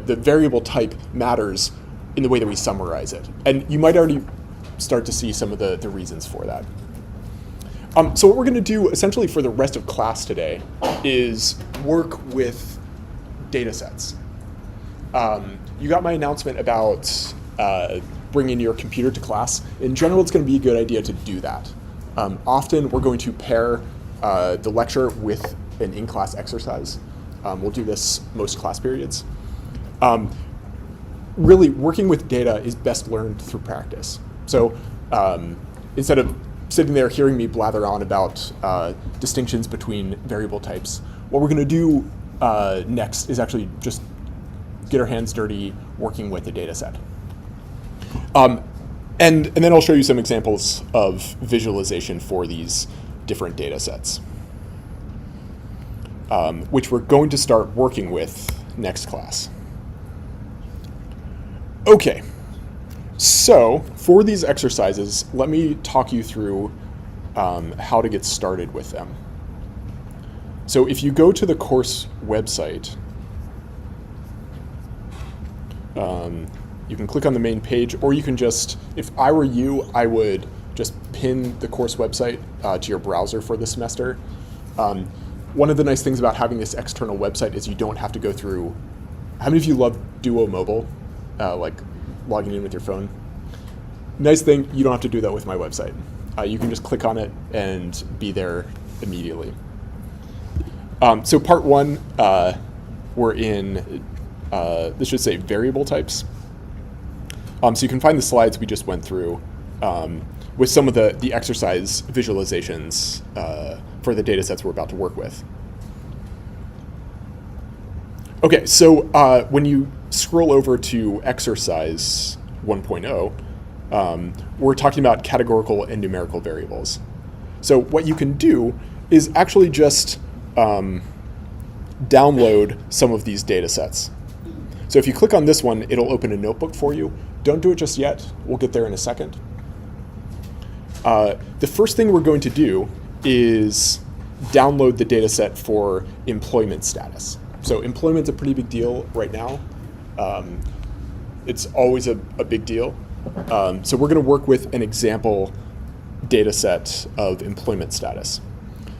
the variable type matters in the way that we summarize it. And you might already start to see some of the reasons for that. So what we're going to do essentially for the rest of class today is work with data sets. You got my announcement about bringing your computer to class. In general, it's going to be a good idea to do that. Often we're going to pair the lecture with an in-class exercise. We'll do this most class periods. Really, working with data is best learned through practice. So instead of sitting there hearing me blather on about distinctions between variable types, what we're going to do next is actually just get our hands dirty working with the data set. And then I'll show you some examples of visualization for these different data sets, which we're going to start working with next class. Okay, so for these exercises, let me talk you through how to get started with them. So if you go to the course website, you can click on the main page, or you can just, if I were you, I would just pin the course website to your browser for the semester. One of the nice things about having this external website is you don't have to go through, how many of you love Duo Mobile, like logging in with your phone? Nice thing, you don't have to do that with my website. You can just click on it and be there immediately. So part one, we're in, this should say variable types. So you can find the slides we just went through with some of the exercise visualizations for the data sets we're about to work with. Okay, so when you scroll over to exercise 1.0, we're talking about categorical and numerical variables. So what you can do is actually just download some of these data sets. So if you click on this one, it'll open a notebook for you. Don't do it just yet. We'll get there in a second. The first thing we're going to do is download the data set for employment status. So employment's a pretty big deal right now. It's always a big deal. So we're going to work with an example data set of employment status.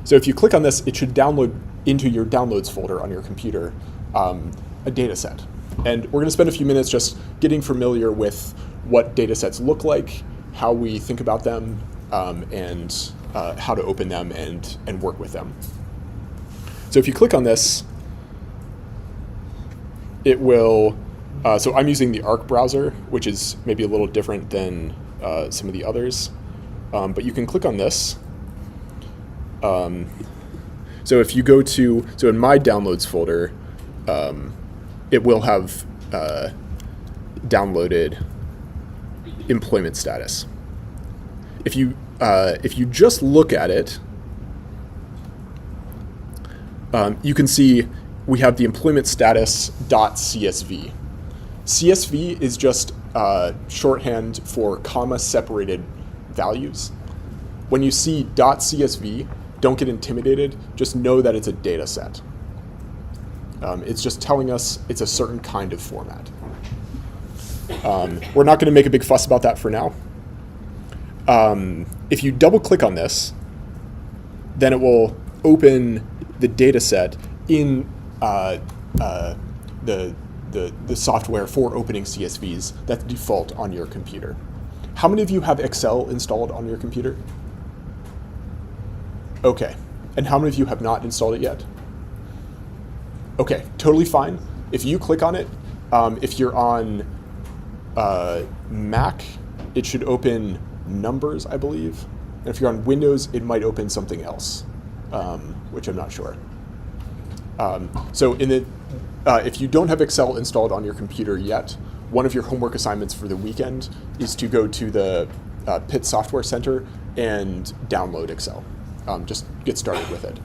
So if you click on this, it should download into your downloads folder on your computer a data set. And we're going to spend a few minutes just getting familiar with what data sets look like, how we think about them, and how to open them and work with them. So if you click on this, it will, so I'm using the Arc browser, which is maybe a little different than some of the others, but you can click on this. So if you go to, so in my downloads folder, it will have downloaded employment status. If you just look at it, you can see we have the employment status.csv. CSV is just shorthand for comma separated values. When you see .csv, don't get intimidated. Just know that it's a data set. It's just telling us it's a certain kind of format. We're not going to make a big fuss about that for now. If you double click on this, then it will open the data set in the software for opening CSVs that's default on your computer. How many of you have Excel installed on your computer? Okay. And how many of you have not installed it yet? Okay, totally fine. If you click on it, if you're on Mac, it should open Numbers, I believe. And if you're on Windows, it might open something else, which I'm not sure. So if you don't have Excel installed on your computer yet, one of your homework assignments for the weekend is to go to the Pitt Software Center and download Excel. Just get started with it.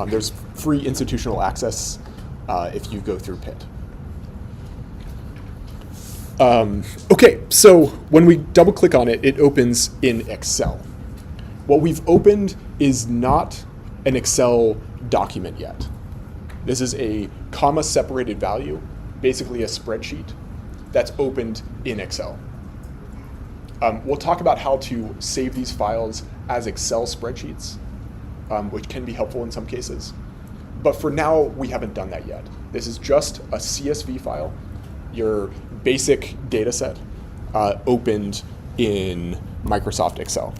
There's free institutional access if you go through Pitt. Okay, so when we double click on it, it opens in Excel. What we've opened is not an Excel document yet. This is a comma separated value. basically a spreadsheet that's opened in Excel. We'll talk about how to save these files as Excel spreadsheets, which can be helpful in some cases. But for now, we haven't done that yet. This is just a CSV file, your basic data set, opened in Microsoft Excel.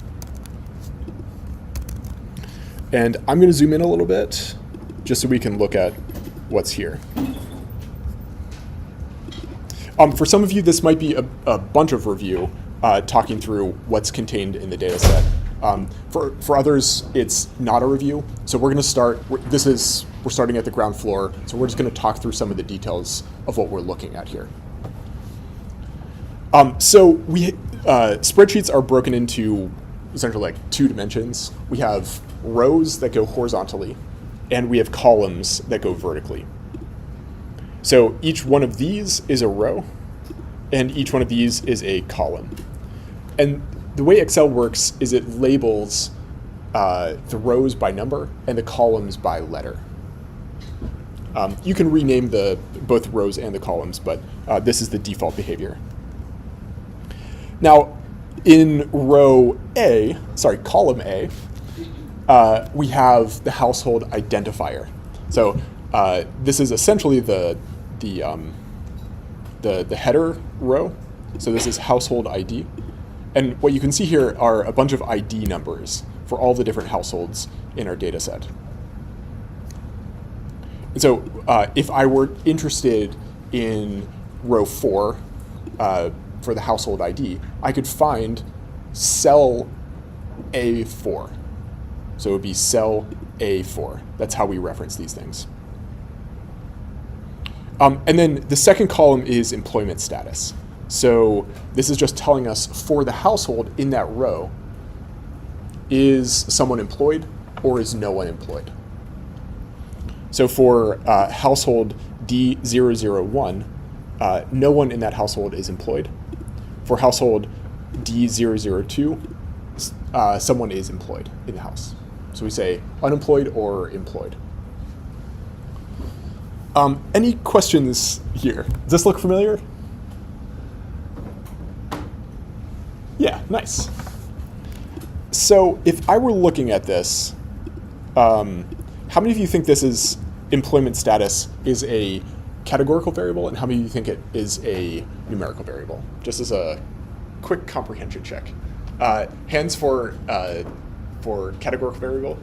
And I'm going to zoom in a little bit just so we can look at what's here. For some of you, this might be a bunch of review, talking through what's contained in the data set. For others, it's not a review. So we're going to start, we're starting at the ground floor. So we're just going to talk through some of the details of what we're looking at here. Spreadsheets are broken into essentially like 2 dimensions. We have rows that go horizontally, and we have columns that go vertically. So each one of these is a row, and each one of these is a column. And the way Excel works is it labels the rows by number and the columns by letter. You can rename both rows and the columns, but this is the default behavior. Now, in column A, we have the household identifier. So this is essentially the header row. So this is household ID. And what you can see here are a bunch of ID numbers for all the different households in our data set. And so if I were interested in row 4 for the household ID, I could find cell A4. So it would be cell A4. That's how we reference these things. And then the second column is employment status. So this is just telling us for the household in that row, is someone employed or is no one employed? So for household D001, no one in that household is employed. For household D002, someone is employed in the house. So we say unemployed or employed. Any questions here? Does this look familiar? Yeah, nice. So if I were looking at this, how many of you think this is employment status is a categorical variable, and how many of you think it is a numerical variable? Just as a quick comprehension check. Hands for categorical variable,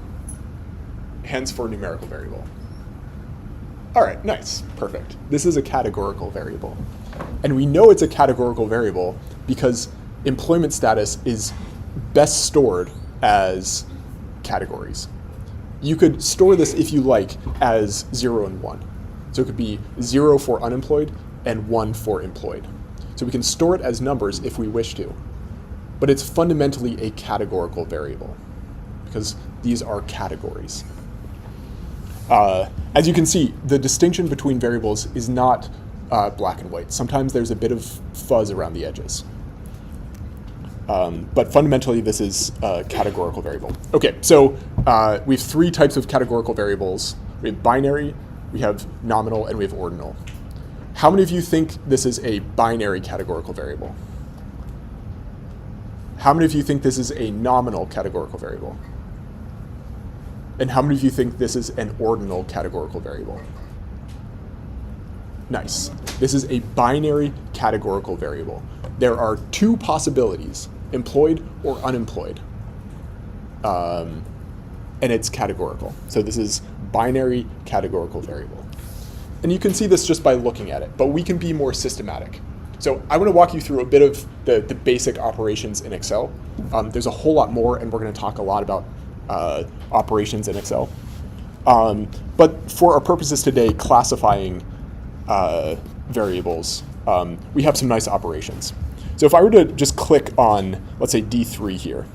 hands for numerical variable. All right, nice, perfect. This is a categorical variable. And we know it's a categorical variable because employment status is best stored as categories. You could store this, if you like, as 0 and 1. So it could be 0 for unemployed and 1 for employed. So we can store it as numbers if we wish to. But it's fundamentally a categorical variable because these are categories. As you can see, the distinction between variables is not black and white. Sometimes there's a bit of fuzz around the edges. But fundamentally, this is a categorical variable. Okay, so we have 3 types of categorical variables. We have binary, we have nominal, and we have ordinal. How many of you think this is a binary categorical variable? How many of you think this is a nominal categorical variable? And how many of you think this is an ordinal categorical variable? Nice. This is a binary categorical variable. There are 2 possibilities, employed or unemployed. And it's categorical. So this is binary categorical variable. And you can see this just by looking at it, but we can be more systematic. So I want to walk you through a bit of the basic operations in Excel. There's a whole lot more, and we're going to talk a lot about operations in Excel. But for our purposes today, classifying variables, we have some nice operations. So if I were to just click on, let's say D3 here,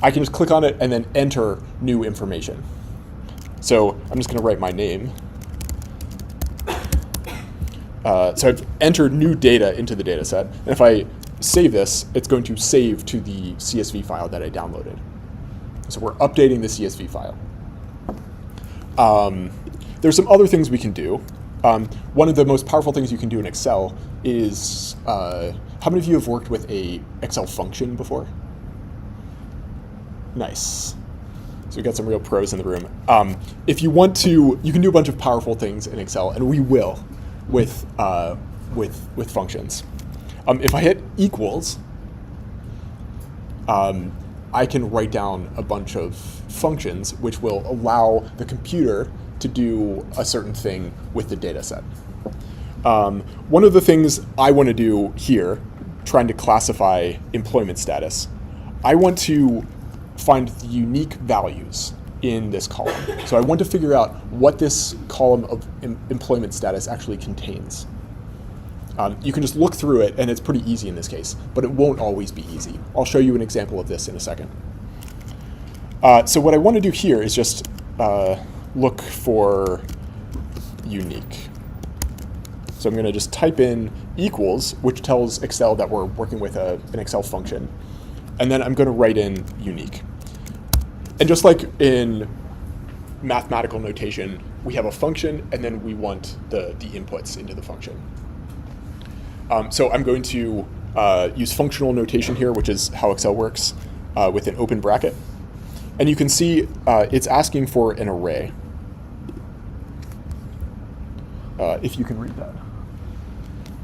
I can just click on it and then enter new information. So I'm just going to write my name. So I've entered new data into the data set. And if I save this, it's going to save to the CSV file that I downloaded. So we're updating the CSV file. There's some other things we can do. One of the most powerful things you can do in Excel is, how many of you have worked with a Excel function before? Nice. So we got some real pros in the room. If you want to, you can do a bunch of powerful things in Excel, and we will with functions. If I hit equals, I can write down a bunch of functions which will allow the computer to do a certain thing with the data set. One of the things I want to do here, trying to classify employment status, I want to find the unique values in this column. So I want to figure out what this column of employment status actually contains. You can just look through it, and it's pretty easy in this case, but it won't always be easy. I'll show you an example of this in a second. So what I want to do here is just look for unique. So I'm going to just type in equals, which tells Excel that we're working with an Excel function. And then I'm going to write in unique. And just like in mathematical notation, we have a function, and then we want the inputs into the function. So I'm going to use functional notation here, which is how Excel works, with an open bracket. And you can see it's asking for an array. If you can read that.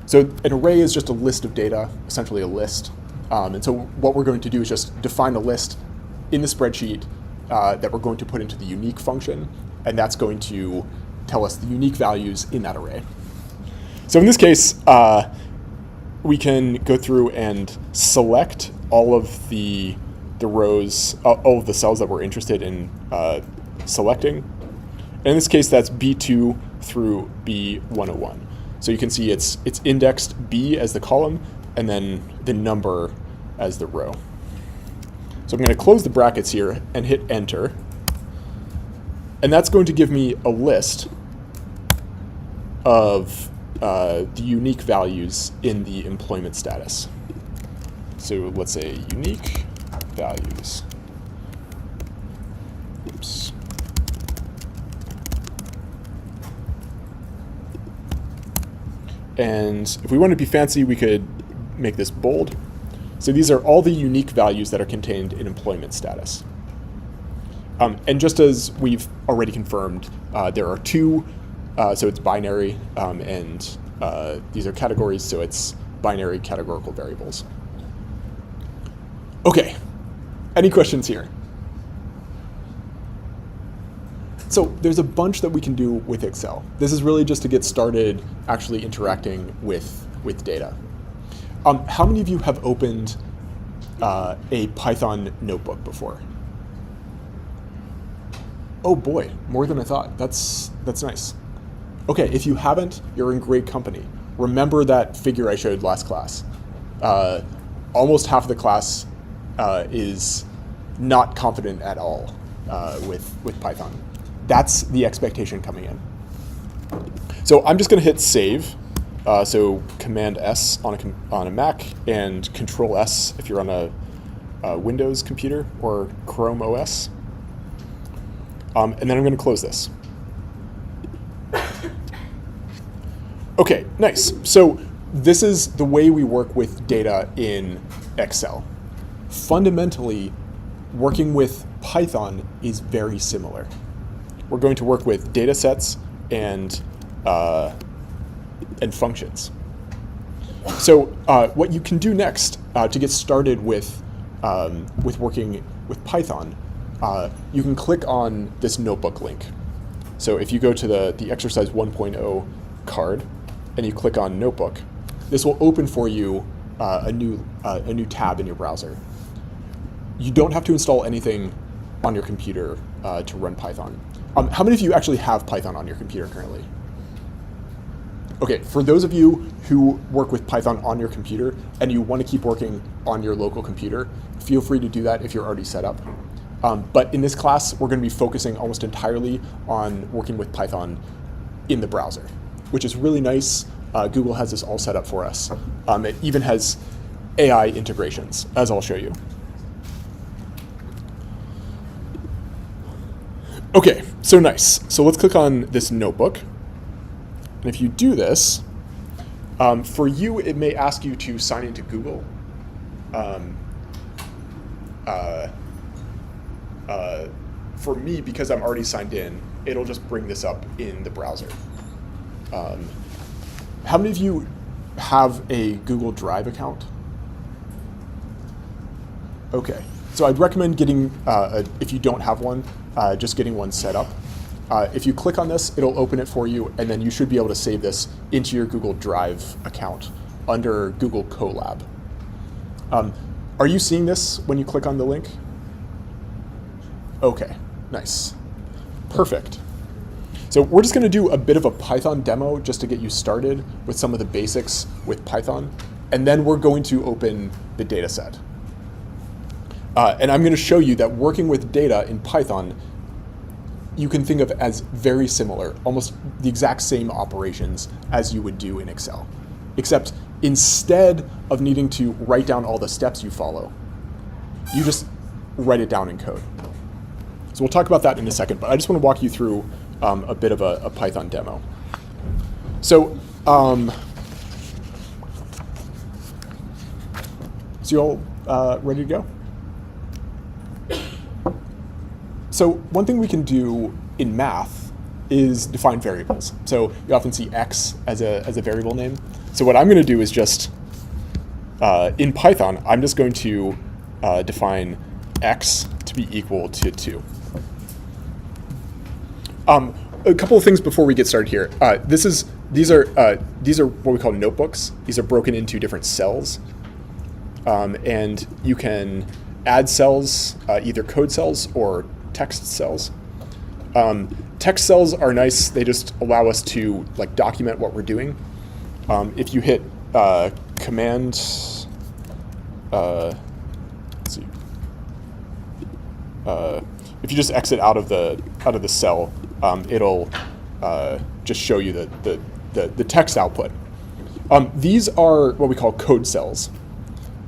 So an array is just a list of data, essentially a list. And so what we're going to do is just define a list in the spreadsheet that we're going to put into the unique function, and that's going to tell us the unique values in that array. So in this case, we can go through and select all of the rows, all of the cells that we're interested in selecting. And in this case, that's B2 through B101. So you can see it's indexed B as the column, and then the number as the row. So I'm going to close the brackets here and hit enter. And that's going to give me a list of the unique values in the employment status. So let's say unique values. Oops. And if we want to be fancy, we could make this bold. So these are all the unique values that are contained in employment status. And just as we've already confirmed, there are two, so it's binary, and these are categories, so it's binary categorical variables. Okay, any questions here? So there's a bunch that we can do with Excel. This is really just to get started actually interacting with data. How many of you have opened a Python notebook before? Oh boy, more than I thought. That's nice. Okay, if you haven't, you're in great company. Remember that figure I showed last class. Almost half of the class is not confident at all with Python. That's the expectation coming in. So I'm just going to hit save. So Command S on a Mac and Control S if you're on a Windows computer or Chrome OS. And then I'm going to close this. Okay, nice. So this is the way we work with data in Excel. Fundamentally, working with Python is very similar. We're going to work with data sets and functions. So what you can do next to get started with working with Python, you can click on this notebook link. So if you go to the exercise 1.0 card and you click on notebook, this will open for you a new tab in your browser. You don't have to install anything on your computer to run Python. How many of you actually have Python on your computer currently? Okay, for those of you who work with Python on your computer and you want to keep working on your local computer, feel free to do that if you're already set up. But in this class, we're going to be focusing almost entirely on working with Python in the browser, which is really nice. Google has this all set up for us. It even has AI integrations, as I'll show you. Okay, so nice. So let's click on this notebook. And if you do this, for you, it may ask you to sign into Google. For me, because I'm already signed in, it'll just bring this up in the browser. How many of you have a Google Drive account? Okay, so I'd recommend getting, if you don't have one, just getting one set up. If you click on this, it'll open it for you, and then you should be able to save this into your Google Drive account under Google Colab. Are you seeing this when you click on the link? Okay, nice. Perfect. So we're just going to do a bit of a Python demo just to get you started with some of the basics with Python, and then we're going to open the data set. And I'm going to show you that working with data in Python, you can think of as very similar, almost the exact same operations as you would do in Excel. Except instead of needing to write down all the steps you follow, you just write it down in code. So we'll talk about that in a second, but I just want to walk you through a bit of a Python demo. So, you all ready to go? So one thing we can do in math is define variables. So you often see x as a variable name. So what I'm going to do is just, in Python, I'm just going to define x to be equal to 2. A couple of things before we get started here. These are what we call notebooks. These are broken into different cells, and you can add cells, either code cells or text cells. Text cells are nice. They just allow us to document what we're doing. If you hit command, let's see. If you just exit out of the cell, it'll just show you the text output. These are what we call code cells.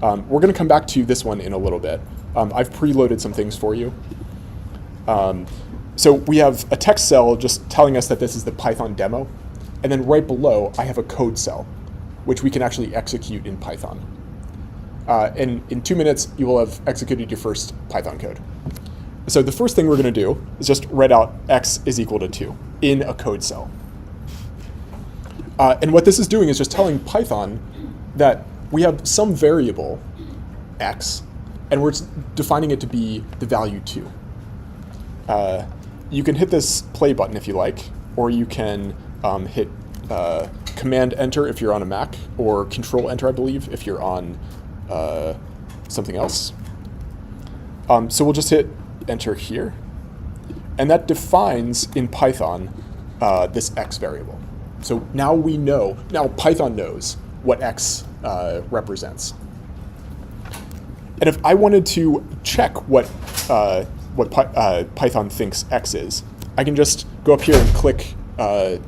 We're going to come back to this one in a little bit. I've preloaded some things for you. So we have a text cell just telling us that this is the Python demo. And then right below, I have a code cell, which we can actually execute in Python. And in 2 minutes, you will have executed your first Python code. So the first thing we're going to do is just write out x is equal to 2 in a code cell. And what this is doing is just telling Python that we have some variable, x, and we're defining it to be the value 2. You can hit this play button if you like, or you can hit Command Enter if you're on a Mac, or Control Enter, I believe, if you're on something else. So we'll just hit Enter here, and that defines in Python this x variable. So now we know, now Python knows what x represents. And if I wanted to check what Python thinks x is, I can just go up here and click a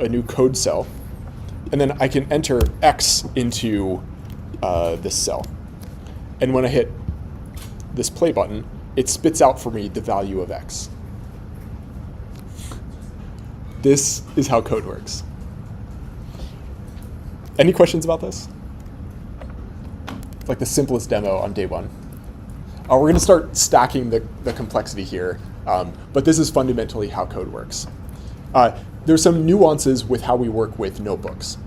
new code cell, and then I can enter x into this cell. And when I hit this play button, it spits out for me the value of x. This is how code works. Any questions about this? It's like the simplest demo on day one. We're going to start stacking the complexity here, but this is fundamentally how code works. There's some nuances with how we work with notebooks.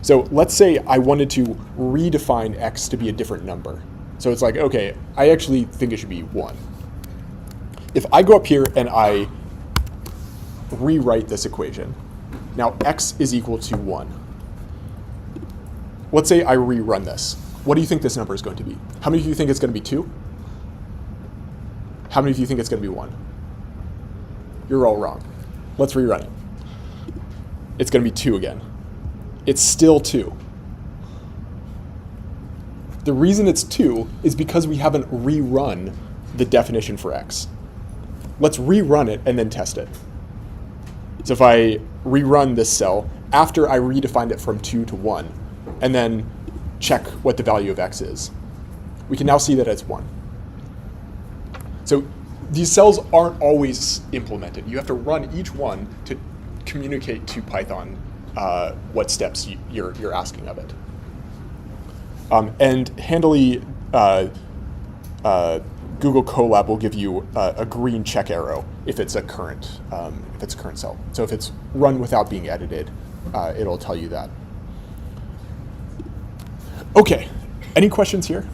So let's say I wanted to redefine x to be a different number. So it's like, okay, I actually think it should be 1. If I go up here and I rewrite this equation, now x is equal to 1. Let's say I rerun this. What do you think this number is going to be? How many of you think it's going to be 2? How many of you think it's going to be 1? You're all wrong. Let's rerun it. It's going to be 2 again. It's still 2. The reason it's 2 is because we haven't rerun the definition for x. Let's rerun it and then test it. So if I rerun this cell after I redefined it from 2 to 1, and then check what the value of x is, we can now see that it's 1. So these cells aren't always implemented. You have to run each one to communicate to Python what steps you're asking of it. And handily, Google Colab will give you a green check arrow if it's a current cell. So if it's run without being edited, it'll tell you that. Okay, any questions here?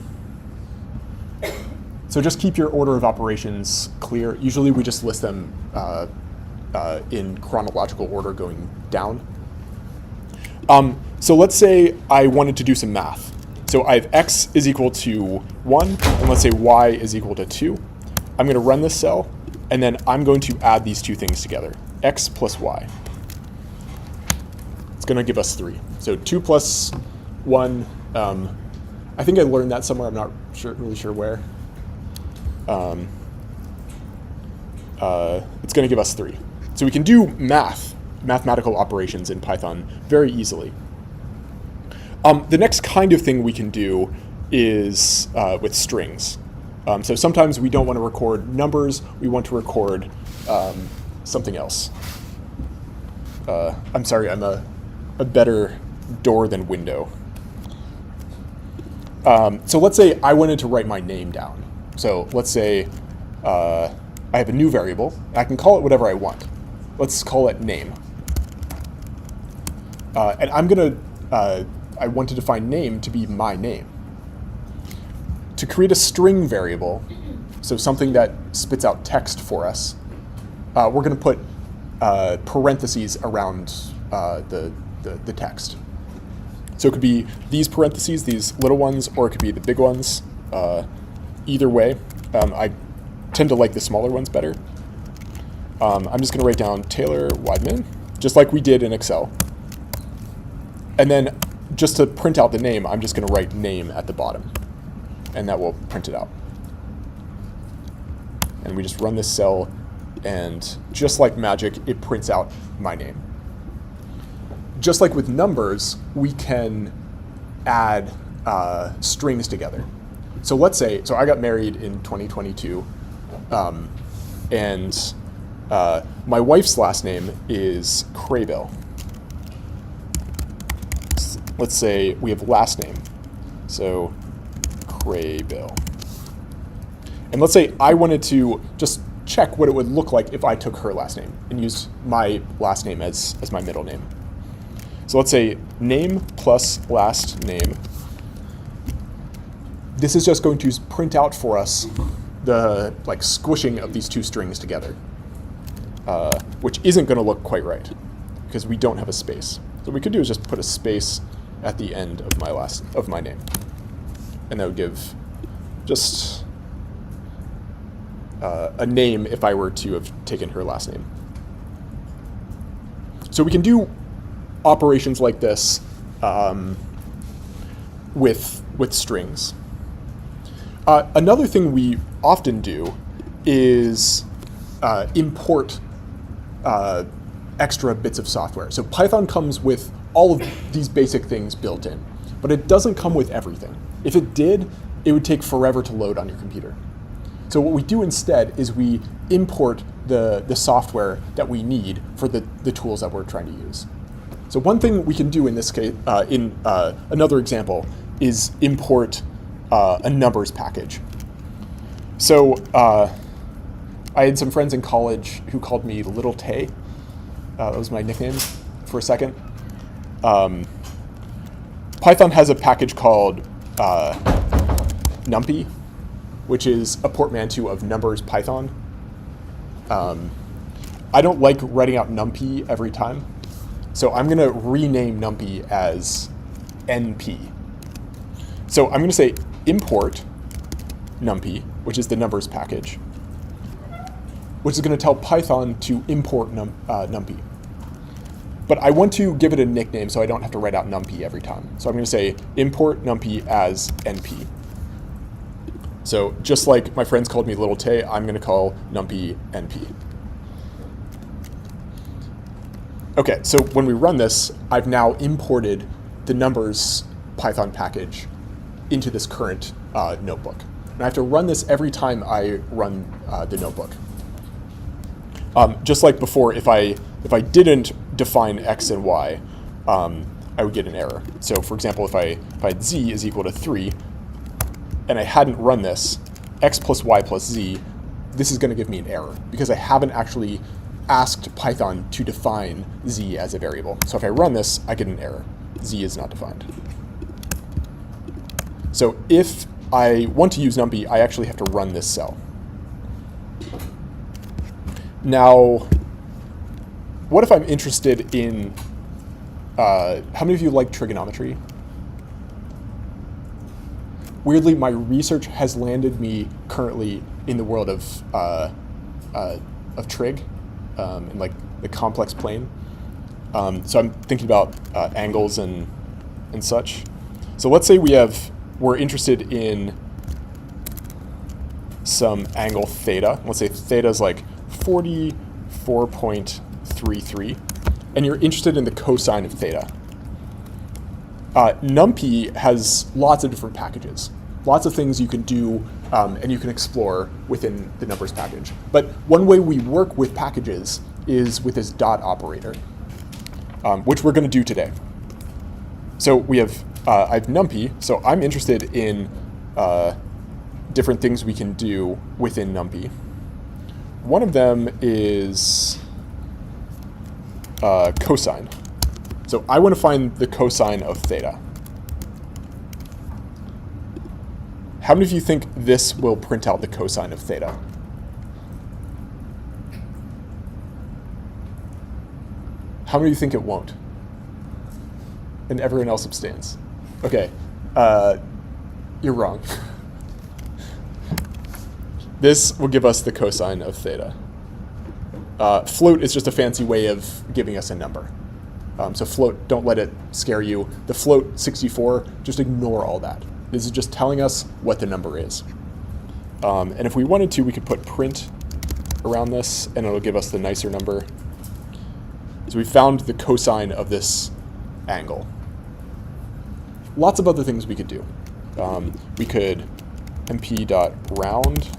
So just keep your order of operations clear. Usually we just list them in chronological order going down. So let's say I wanted to do some math. So I have x is equal to 1, and let's say y is equal to 2. I'm going to run this cell, and then I'm going to add these two things together, x plus y. It's going to give us 3. So 2 plus 1, I think I learned that somewhere, I'm not really sure where. It's going to give us 3. So we can do mathematical operations in Python very easily. The next kind of thing we can do is with strings. So sometimes we don't want to record numbers, we want to record something else. I'm sorry, I'm a better door than window. So let's say I wanted to write my name down. So let's say I have a new variable. I can call it whatever I want. Let's call it name. And I'm going to I want to define name to be my name. To create a string variable, so something that spits out text for us, we're going to put parentheses around the text. So it could be these parentheses, these little ones, or it could be the big ones. Either way, I tend to like the smaller ones better. I'm just going to write down Taylor Weidman, just like we did in Excel. And then just to print out the name, I'm just going to write name at the bottom, and that will print it out. And we just run this cell, and just like magic, it prints out my name. Just like with numbers, we can add strings together. So let's say, so I got married in 2022, and my wife's last name is Craybill. Let's say we have last name, so Craybill. And let's say I wanted to just check what it would look like if I took her last name and used my last name as my middle name. So let's say name plus last name. This is just going to print out for us the squishing of these two strings together, which isn't going to look quite right because we don't have a space. So what we could do is just put a space at the end of my name, and that would give just a name if I were to have taken her last name. So we can do operations like this with strings. Another thing we often do is import extra bits of software. So Python comes with all of these basic things built in, but it doesn't come with everything. If it did, it would take forever to load on your computer. So what we do instead is we import the software that we need for the tools that we're trying to use. So one thing we can do in this case, in another example, is import a numbers package. So I had some friends in college who called me Little Tay. That was my nickname for a second. Python has a package called NumPy, which is a portmanteau of numbers Python. I don't like writing out NumPy every time, so I'm going to rename NumPy as NP. So I'm going to say import NumPy, which is the numbers package, which is going to tell Python to import NumPy. But I want to give it a nickname so I don't have to write out NumPy every time. So I'm going to say import NumPy as NP. So just like my friends called me Little Tay, I'm going to call NumPy NP. Okay, so when we run this, I've now imported the numbers Python package into this current notebook. And I have to run this every time I run the notebook. Just like before, if I If I didn't define x and y, I would get an error. So for example, if I had z is equal to 3, and I hadn't run this, x plus y plus z, this is going to give me an error, because I haven't actually asked Python to define z as a variable. So if I run this, I get an error. Z is not defined. So if I want to use numpy, I actually have to run this cell. Now, what if I'm interested in, how many of you like trigonometry? Weirdly, my research has landed me currently in the world of trig, in like the complex plane. So I'm thinking about angles and such. So let's say we're interested in some angle theta. Let's say theta is like 44.33, and you're interested in the cosine of theta. NumPy has lots of different packages, lots of things you can do and you can explore within the numbers package. But one way we work with packages is with this dot operator, which we're going to do today. So we have, I have NumPy, so I'm interested in different things we can do within NumPy. One of them is cosine. So I want to find the cosine of theta. How many of you think this will print out the cosine of theta? How many of you think it won't? And everyone else abstains. Okay, you're wrong. This will give us the cosine of theta. Float is just a fancy way of giving us a number. So float, don't let it scare you. The float 64, just ignore all that. This is just telling us what the number is. And if we wanted to, we could put print around this, and it'll give us the nicer number. So we found the cosine of this angle. Lots of other things we could do. We could mp.round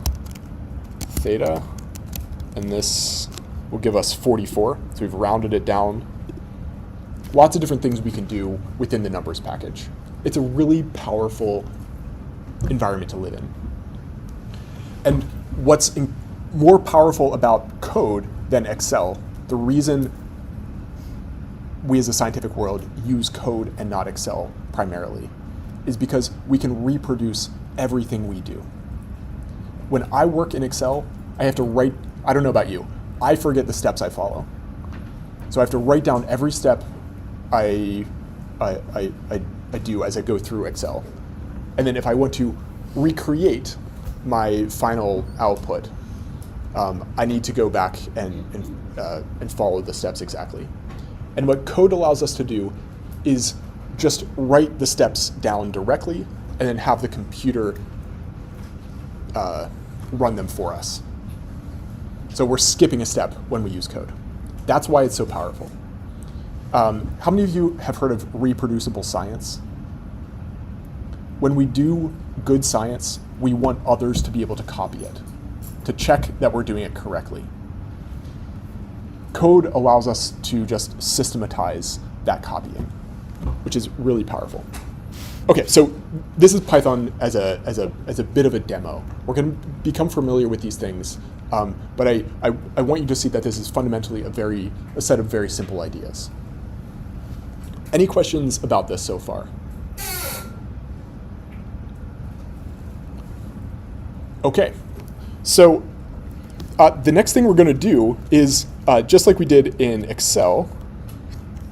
theta, and this will give us 44. So we've rounded it down. Lots of different things we can do within the numbers package. It's a really powerful environment to live in. And what's more powerful about code than Excel, the reason we as a scientific world use code and not Excel primarily, is because we can reproduce everything we do. When I work in Excel, I have to write, I don't know about you, I forget the steps I follow. So I have to write down every step I do as I go through Excel. And then if I want to recreate my final output, I need to go back and follow the steps exactly. And what code allows us to do is just write the steps down directly and then have the computer run them for us. So we're skipping a step when we use code. That's why it's so powerful. How many of you have heard of reproducible science? When we do good science, we want others to be able to copy it, to check that we're doing it correctly. Code allows us to just systematize that copying, which is really powerful. Okay, so this is Python as a bit of a demo. We're going to become familiar with these things, but I want you to see that this is fundamentally a set of very simple ideas. Any questions about this so far? Okay, so the next thing we're going to do is, just like we did in Excel,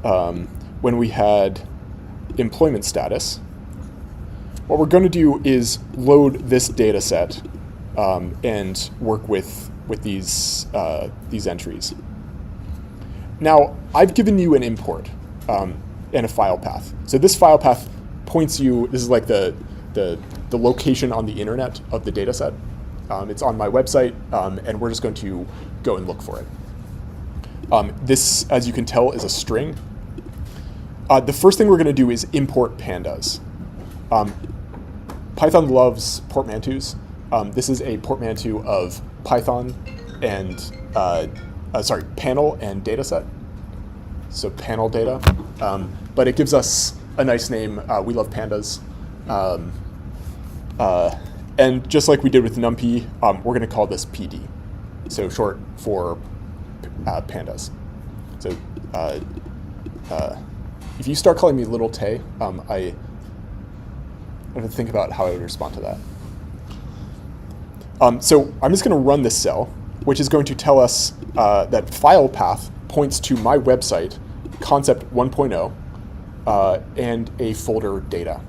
when we had employment status, what we're going to do is load this data set and work with these entries. Now, I've given you an import and a file path. So this file path points you, this is like the location on the internet of the data set. It's on my website, and we're just going to go and look for it. This, as you can tell, is a string. The first thing we're going to do is import pandas. Python loves portmanteaus. This is a portmanteau of Python and, panel and dataset. so panel data, but it gives us a nice name. We love pandas. And just like we did with NumPy, we're going to call this PD, so short for pandas. So if you start calling me Little Tay, I have to think about how I would respond to that. So I'm just going to run this cell, which is going to tell us that file path points to my website, concept 1.0, and a folder data.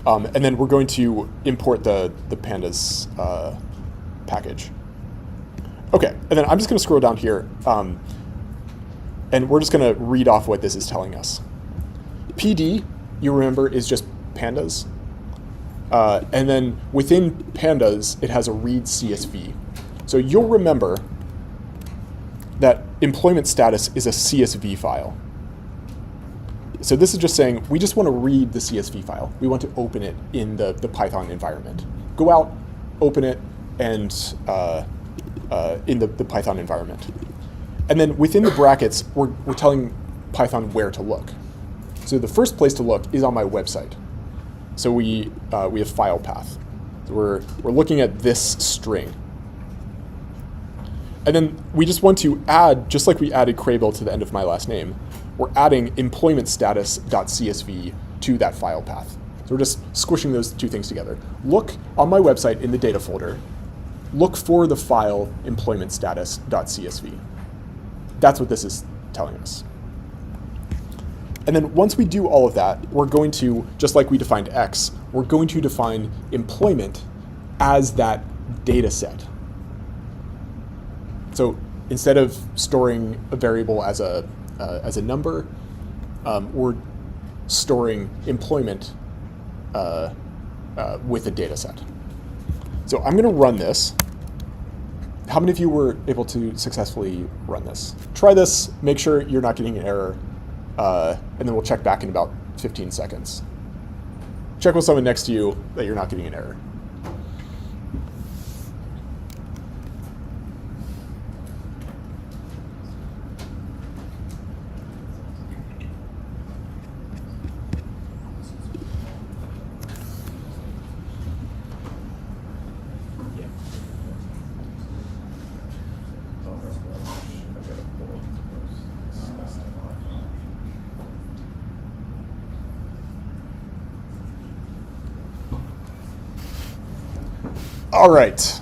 And then we're going to import the pandas package. Okay, and then I'm just going to scroll down here, and we're just going to read off what this is telling us. PD, you remember, is just pandas. And then within pandas, it has a read CSV. So you'll remember that employment status is a CSV file. So this is just saying we just want to read the CSV file. We want to open it in the Python environment. Go out, open it, and in the Python environment. And then within the brackets, we're telling Python where to look. So the first place to look is on my website. So we have file path. So we're looking at this string. And then we just want to add, just like we added Craybill to the end of my last name, we're adding employment status.csv to that file path. So we're just squishing those two things together. Look on my website in the data folder, look for the file employment status.csv. That's what this is telling us. And then once we do all of that, we're going to, just like we defined X, we're going to define employment as that data set. So instead of storing a variable as a number, we're storing employment with a data set. So I'm going to run this. How many of you were able to successfully run this? Try this, make sure you're not getting an error, and then we'll check back in about 15 seconds. Check with someone next to you that you're not getting an error. All right.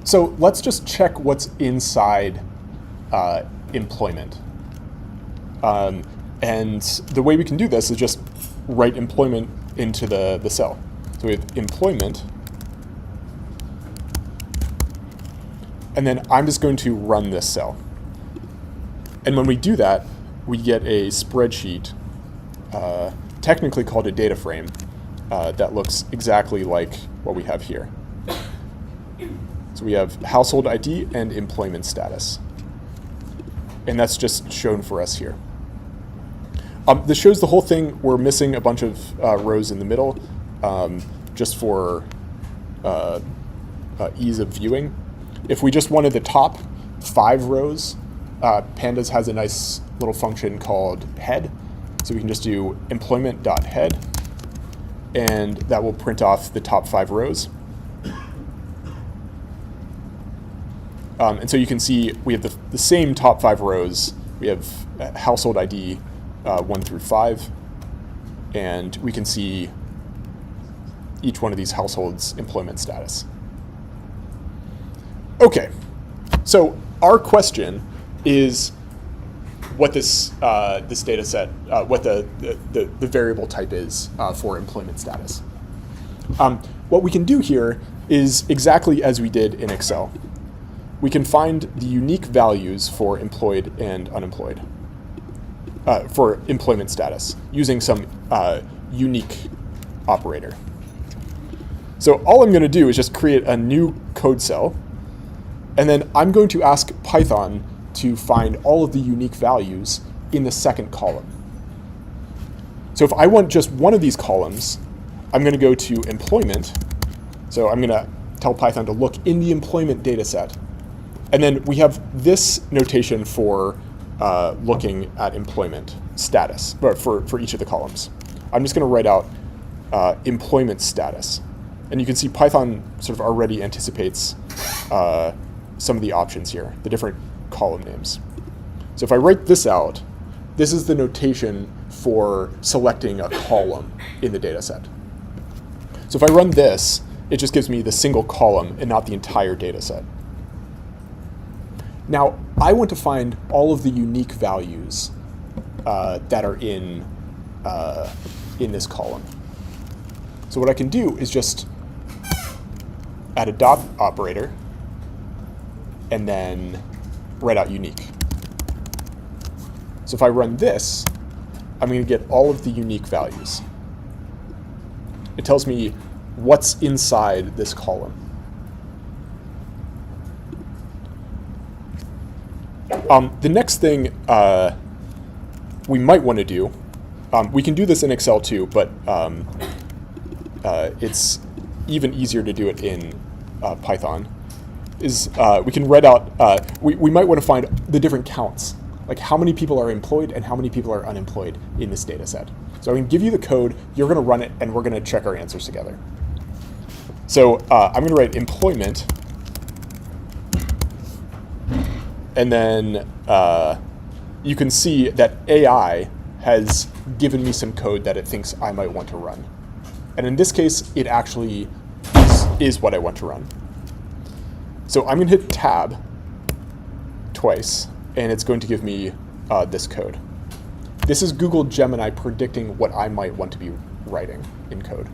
So let's just check what's inside employment. And the way we can do this is just write employment into the cell. So we have employment. And then I'm just going to run this cell. And when we do that, we get a spreadsheet, technically called a data frame, that looks exactly like what we have here. So we have household ID and employment status. And that's just shown for us here. This shows the whole thing. We're missing a bunch of rows in the middle, just for ease of viewing. If we just wanted the top 5 rows, Pandas has a nice little function called head. So we can just do employment.head, and that will print off the top 5 rows. And so you can see we have the same top 5 rows. We have household ID 1 through 5, and we can see each one of these households' employment status. Okay, so our question is what this data set, what the variable type is for employment status. What we can do here is exactly as we did in Excel. We can find the unique values for employed and unemployed, for employment status, using some unique operator. So all I'm going to do is just create a new code cell, and then I'm going to ask Python to find all of the unique values in the second column. So if I want just one of these columns, I'm going to go to employment. So I'm going to tell Python to look in the employment data set. And then we have this notation for looking at employment status, but for each of the columns. I'm just going to write out employment status. And you can see Python sort of already anticipates some of the options here, the different column names. So if I write this out, this is the notation for selecting a column in the data set. So if I run this, it just gives me the single column and not the entire data set. Now, I want to find all of the unique values that are in this column. So what I can do is just add a dot operator and then write out unique. So if I run this, I'm going to get all of the unique values. It tells me what's inside this column. The next thing we might want to do, we can do this in Excel too, but it's even easier to do it in Python, is we can write out, we might want to find the different counts, like how many people are employed and how many people are unemployed in this data set. So I'm going to give you the code, you're going to run it, and we're going to check our answers together. So I'm going to write employment, and then you can see that AI has given me some code that it thinks I might want to run. And in this case, it actually is what I want to run. So I'm going to hit tab twice, and it's going to give me this code. This is Google Gemini predicting what I might want to be writing in code.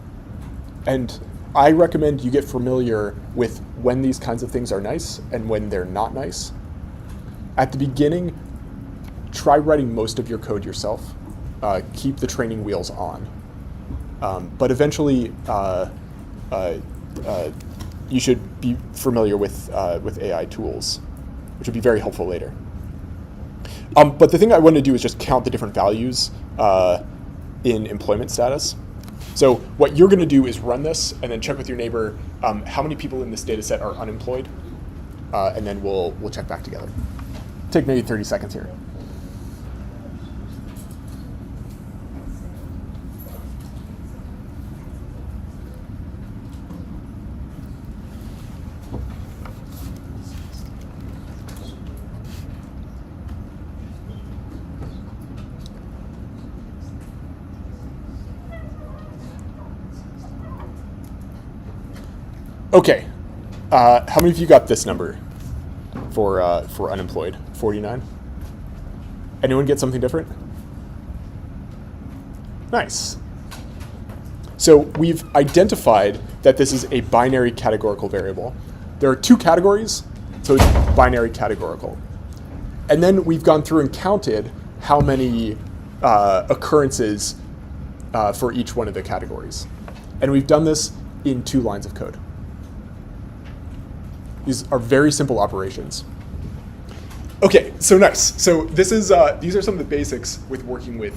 And I recommend you get familiar with when these kinds of things are nice and when they're not nice. At the beginning, try writing most of your code yourself. Keep the training wheels on. But eventually, you should be familiar with AI tools, which would be very helpful later. But the thing I want to do is just count the different values in employment status. So what you're going to do is run this and then check with your neighbor how many people in this data set are unemployed, and then we'll check back together. Take maybe 30 seconds here. Okay, how many of you got this number for unemployed? 49? Anyone get something different? Nice. So we've identified that this is a binary categorical variable. There are two categories, so it's binary categorical. And then we've gone through and counted how many occurrences for each one of the categories. And we've done this in 2 lines of code. These are very simple operations. Okay, so nice. So this is these are some of the basics with working with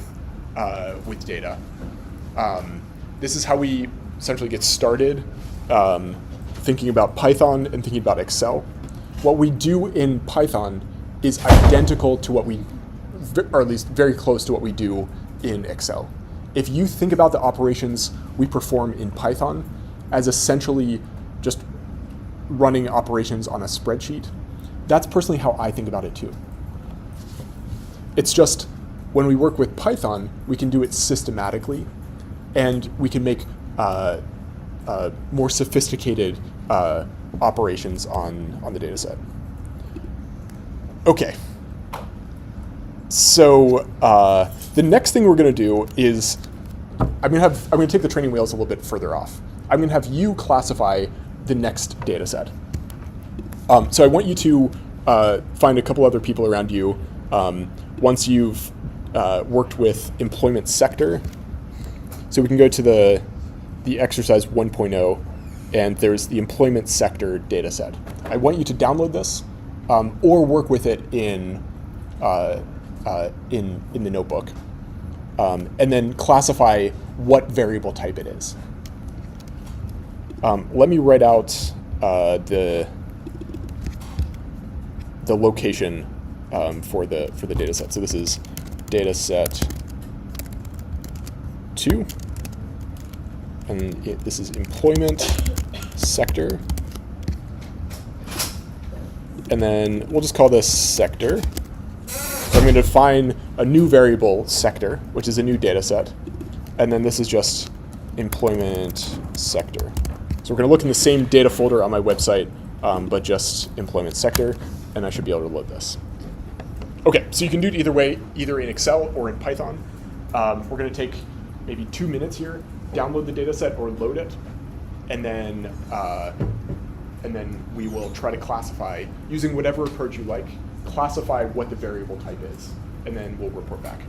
data. This is how we essentially get started thinking about Python and thinking about Excel. What we do in Python is identical to what we, or at least very close to what we do in Excel. If you think about the operations we perform in Python as essentially just running operations on a spreadsheet, that's personally how I think about it too. It's just when we work with Python, we can do it systematically, and we can make more sophisticated operations on the data set. Okay. So the next thing we're going to do is I'm going to take the training wheels a little bit further off. I'm going to have you classify the next data set. So I want you to find a couple other people around you once you've worked with employment sector. So we can go to the exercise 1.0, and there's the employment sector data set. I want you to download this or work with it in the notebook, and then classify what variable type it is. Let me write out the location for the data set. So this is data set 2, and this is employment sector, and then we'll just call this sector. So I'm going to define a new variable sector, which is a new data set, and then this is just employment sector. So we're going to look in the same data folder on my website, but just employment sector, and I should be able to load this. Okay, so you can do it either way, either in Excel or in Python. We're going to take maybe 2 minutes here, download the data set or load it, and then we will try to classify, using whatever approach you like, classify what the variable type is, and then we'll report back.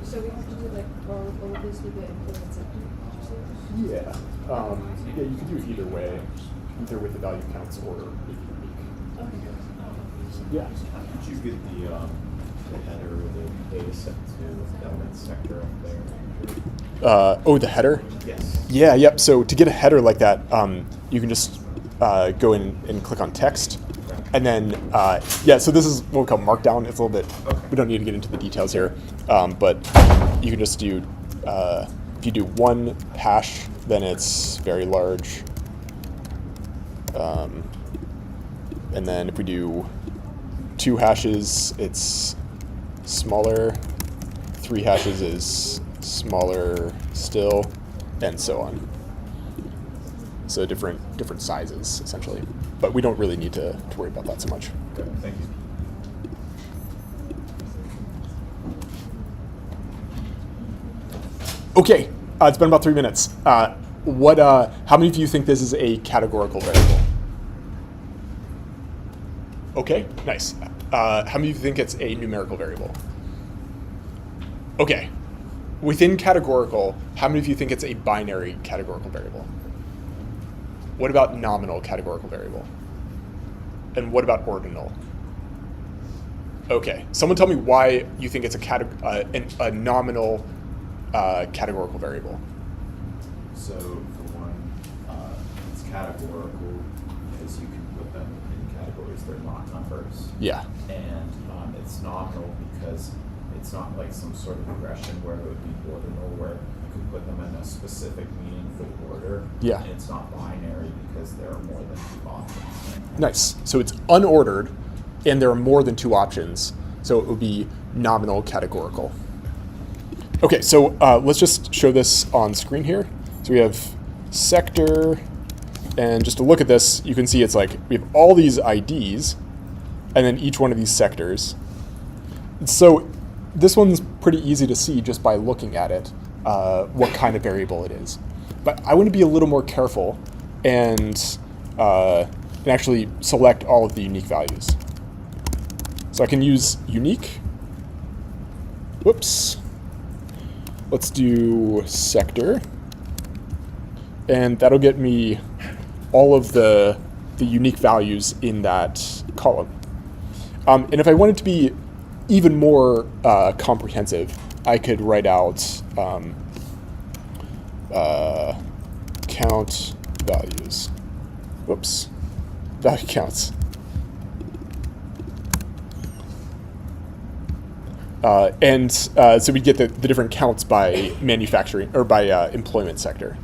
So we have to do like all of this with the employment sector? Yeah. Yeah, you can do it either way, either with the value counts or with unique. Okay. Yeah. Did you get the header of the data set to element sector up there? Oh, the header? Yes. Yeah, yep. So to get a header like that, you can just go in and click on text. And then, yeah, so this is what we call Markdown. It's a little bit, we don't need to get into the details here, but you can just do, if you do one hash, then it's very large. And then if we do 2 hashes, it's smaller. 3 hashes is smaller still, and so on. So different sizes, essentially. But we don't really need to worry about that so much. Okay, thank you. Okay, it's been about 3 minutes. How many of you think this is a categorical variable? Okay, nice. How many of you think it's a numerical variable? Okay. Within categorical, how many of you think it's a binary categorical variable? What about nominal categorical variable? And what about ordinal? Okay, someone tell me why you think it's a nominal categorical variable. So for one, it's categorical because you can put them in categories. They're not numbers. Yeah. And it's nominal because it's not like some sort of regression where it would be ordinal, where you could put them in a specific meaningful order. Yeah. And it's not binary because there are more than 2 options. Nice. So it's unordered, and there are more than 2 options. So it would be nominal categorical. Okay, so let's just show this on screen here. So we have sector, and just to look at this, you can see it's like we have all these IDs, and then each one of these sectors. So this one's pretty easy to see just by looking at it, what kind of variable it is. But I want to be a little more careful and actually select all of the unique values. So I can use unique. Whoops. Let's do sector. And that'll get me all of the unique values in that column. And if I want it to be even more comprehensive, I could write out count values. Whoops, value counts. So we get the different counts by manufacturing or by employment sector.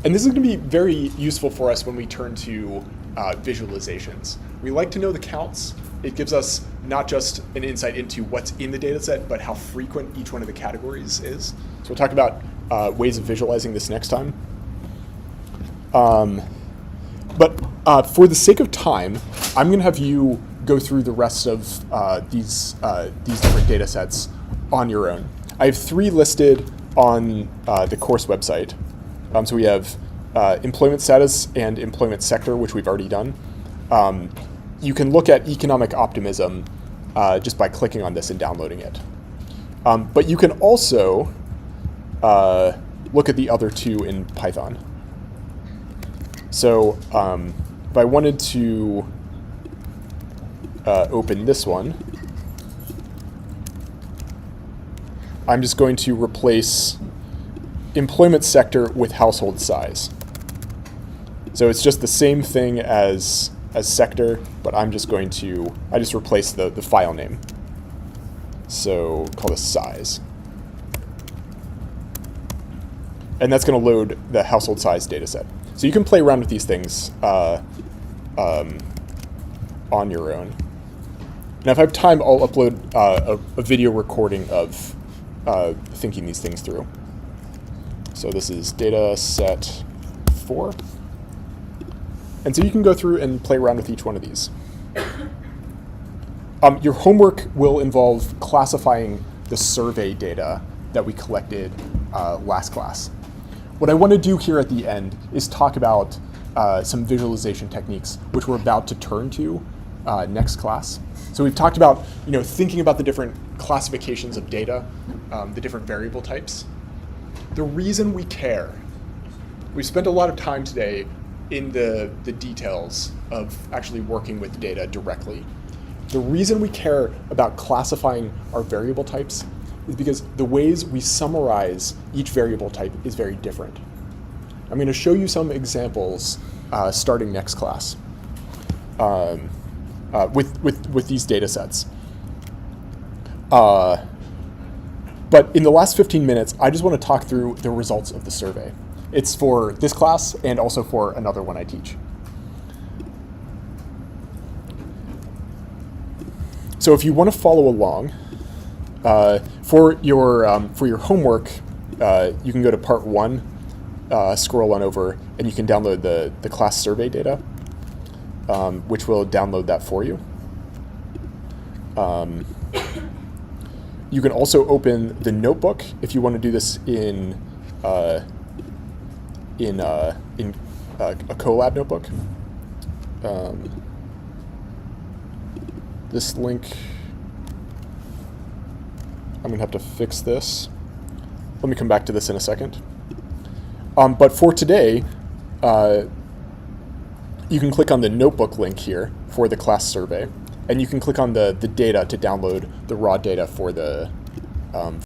And this is going to be very useful for us when we turn to visualizations. We like to know the counts. It gives us not just an insight into what's in the data set, but how frequent each one of the categories is. So we'll talk about ways of visualizing this next time. But for the sake of time, I'm going to have you go through the rest of these different data sets on your own. I have 3 listed on the course website. So we have employment status and employment sector, which we've already done. You can look at economic optimism just by clicking on this and downloading it. But you can also look at the other 2 in Python. So if I wanted to open this one, I'm just going to replace employment sector with household size. So it's just the same thing as sector, but I just replace the file name. So call this size. And that's going to load the household size data set. So you can play around with these things on your own. Now, if I have time, I'll upload a video recording of thinking these things through. So this is data set 4. And so you can go through and play around with each one of these. Your homework will involve classifying the survey data that we collected last class. What I want to do here at the end is talk about some visualization techniques, which we're about to turn to next class. So we've talked about, thinking about the different classifications of data, the different variable types. The reason we care, we spent a lot of time today in the details of actually working with data directly. The reason we care about classifying our variable types is because the ways we summarize each variable type is very different. I'm going to show you some examples starting next class with these data sets. But in the last 15 minutes, I just want to talk through the results of the survey. It's for this class and also for another one I teach. So if you want to follow along, for your homework, you can go to part 1, scroll on over, and you can download the class survey data, which will download that for you. You can also open the notebook if you want to do this in a Colab notebook. This link, I'm going to have to fix this. Let me come back to this in a second. But for today, you can click on the notebook link here for the class survey, and you can click on the data to download the raw data for the